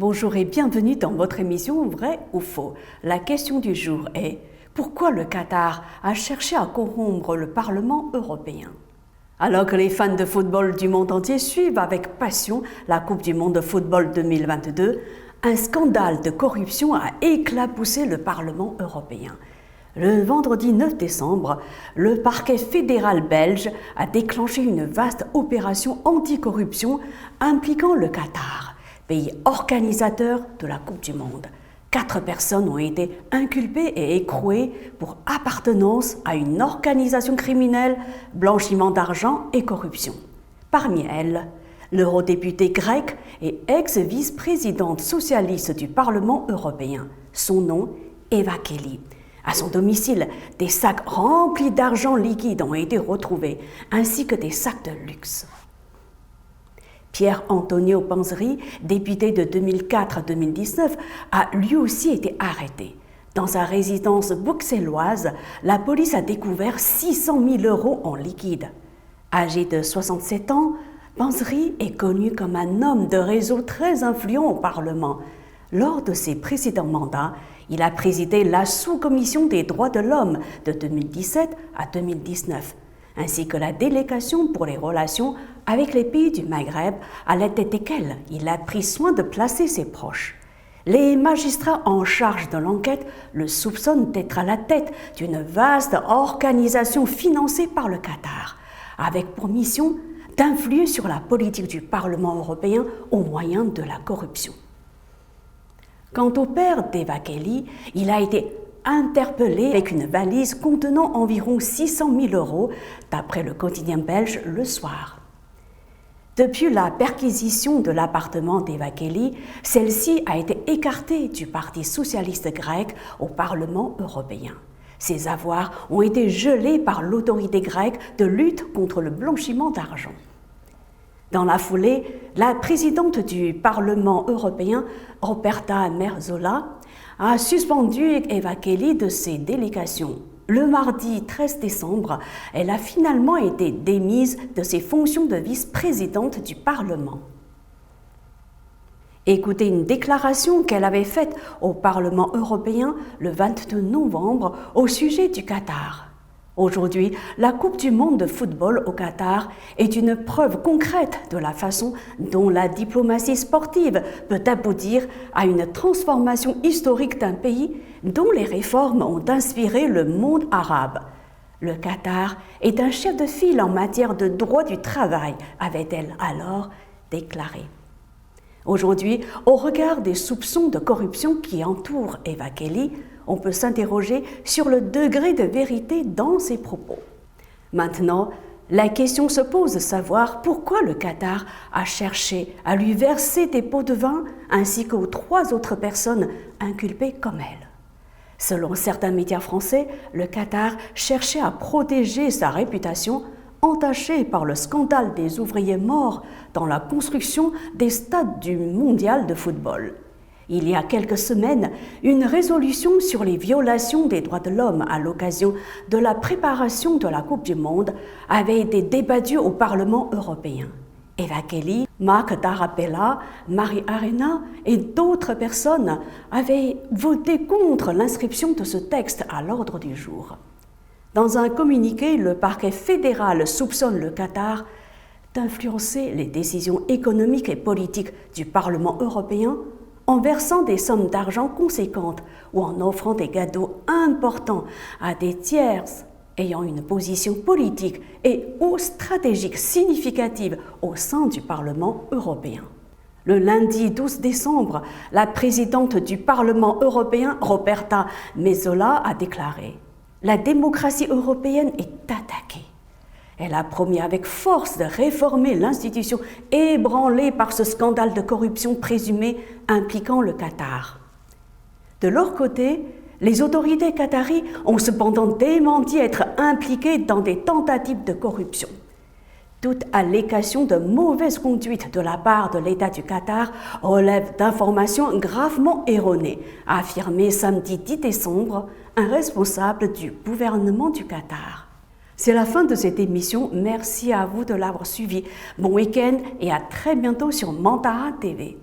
Bonjour et bienvenue dans votre émission Vrai ou Faux. La question du jour est pourquoi le Qatar a cherché à corrompre le Parlement européen? Alors que les fans de football du monde entier suivent avec passion la Coupe du monde de football 2022, un scandale de corruption a éclaboussé le Parlement européen. Le vendredi 9 décembre, le parquet fédéral belge a déclenché une vaste opération anticorruption impliquant le Qatar, pays organisateur de la Coupe du monde. 4 personnes ont été inculpées et écrouées pour appartenance à une organisation criminelle, blanchiment d'argent et corruption. Parmi elles, l'eurodéputée grecque et ex-vice-présidente socialiste du Parlement européen. Son nom, Eva Kaili. À son domicile, des sacs remplis d'argent liquide ont été retrouvés, ainsi que des sacs de luxe. Pierre Antonio Panzeri, député de 2004 à 2019, a lui aussi été arrêté. Dans sa résidence bruxelloise, la police a découvert 600 000 € en liquide. Âgé de 67 ans, Panzeri est connu comme un homme de réseau très influent au Parlement. Lors de ses précédents mandats, il a présidé la sous-commission des droits de l'homme de 2017 à 2019, ainsi que la délégation pour les relations avec les pays du Maghreb, à la tête desquels il a pris soin de placer ses proches. Les magistrats en charge de l'enquête le soupçonnent d'être à la tête d'une vaste organisation financée par le Qatar, avec pour mission d'influer sur la politique du Parlement européen au moyen de la corruption. Quant au père d'Eva Kaili, il a été interpellé avec une valise contenant environ 600 000 €, d'après le quotidien belge Le Soir. Depuis la perquisition de l'appartement d'Eva Kaili, celle-ci a été écartée du Parti socialiste grec au Parlement européen. Ses avoirs ont été gelés par l'autorité grecque de lutte contre le blanchiment d'argent. Dans la foulée, la présidente du Parlement européen, Roberta Metsola, a suspendu Eva Kaili de ses délégations. Le mardi 13 décembre, elle a finalement été démise de ses fonctions de vice-présidente du Parlement. Écoutez une déclaration qu'elle avait faite au Parlement européen le 22 novembre au sujet du Qatar. Aujourd'hui, la Coupe du monde de football au Qatar est une preuve concrète de la façon dont la diplomatie sportive peut aboutir à une transformation historique d'un pays dont les réformes ont inspiré le monde arabe. Le Qatar est un chef de file en matière de droit du travail, avait-elle alors déclaré. Aujourd'hui, au regard des soupçons de corruption qui entourent Eva Kaili, on peut s'interroger sur le degré de vérité dans ses propos. Maintenant, la question se pose de savoir pourquoi le Qatar a cherché à lui verser des pots de vin ainsi qu'aux 3 autres personnes inculpées comme elle. Selon certains médias français, le Qatar cherchait à protéger sa réputation entachée par le scandale des ouvriers morts dans la construction des stades du mondial de football. Il y a quelques semaines, une résolution sur les violations des droits de l'homme à l'occasion de la préparation de la Coupe du monde avait été débattue au Parlement européen. Eva Kaili, Marc Tarabella, Marie Arena et d'autres personnes avaient voté contre l'inscription de ce texte à l'ordre du jour. Dans un communiqué, le parquet fédéral soupçonne le Qatar d'influencer les décisions économiques et politiques du Parlement européen en versant des sommes d'argent conséquentes ou en offrant des cadeaux importants à des tierces ayant une position politique et ou stratégique significative au sein du Parlement européen. Le lundi 12 décembre, la présidente du Parlement européen, Roberta Metsola, a déclaré « La démocratie européenne est attaquée ». Elle a promis avec force de réformer l'institution ébranlée par ce scandale de corruption présumé impliquant le Qatar. De leur côté, les autorités qataries ont cependant démenti être impliquées dans des tentatives de corruption. Toute allégation de mauvaise conduite de la part de l'État du Qatar relève d'informations gravement erronées, a affirmé samedi 10 décembre un responsable du gouvernement du Qatar. C'est la fin de cette émission. Merci à vous de l'avoir suivi. Bon week-end et à très bientôt sur Mandara TV.